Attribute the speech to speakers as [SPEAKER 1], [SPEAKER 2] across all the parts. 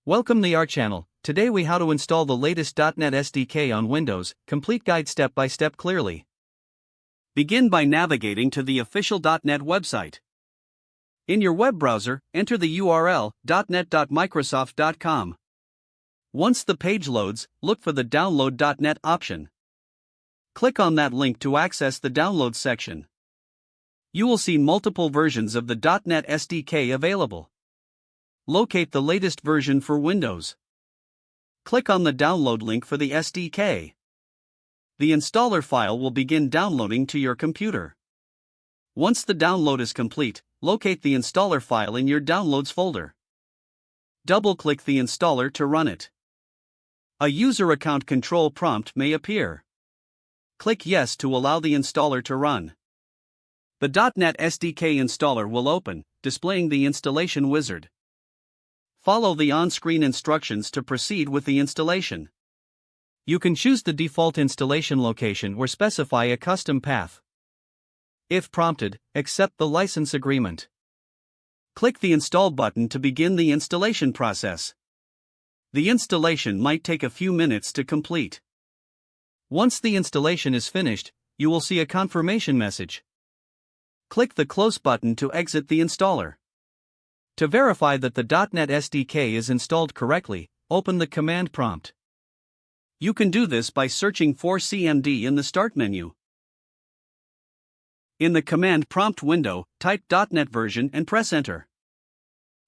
[SPEAKER 1] Welcome to our channel. Today we how to install the latest .NET SDK on Windows, complete guide step by step clearly. Begin by navigating to the official .NET website. In your web browser, enter the URL .net.microsoft.com. Once the page loads, look for the Download .NET option. Click on that link to access the Download section. You will see multiple versions of the .NET SDK available. Locate the latest version for Windows. Click on the download link for the SDK. The installer file will begin downloading to your computer. Once the download is complete, locate the installer file in your Downloads folder. Double-click the installer to run it. A user account control prompt may appear. Click Yes to allow the installer to run. The .NET SDK installer will open, displaying the installation wizard. Follow the on-screen instructions to proceed with the installation. You can choose the default installation location or specify a custom path. If prompted, accept the license agreement. Click the Install button to begin the installation process. The installation might take a few minutes to complete. Once the installation is finished, you will see a confirmation message. Click the Close button to exit the installer. To verify that the .NET SDK is installed correctly, open the command prompt. You can do this by searching for CMD in the Start menu. In the command prompt window, type .NET version and press Enter.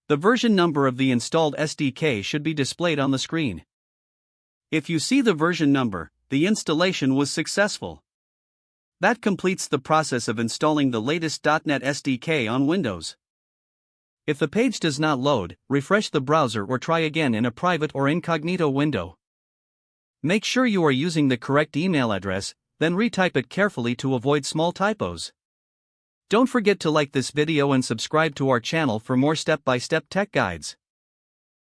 [SPEAKER 1] The version number of the installed SDK should be displayed on the screen. If you see the version number, the installation was successful. That completes the process of installing the latest .NET SDK on Windows. If the page does not load, refresh the browser or try again in a private or incognito window. Make sure you are using the correct email address, then retype it carefully to avoid small typos. Don't forget to like this video and subscribe to our channel for more step-by-step tech guides.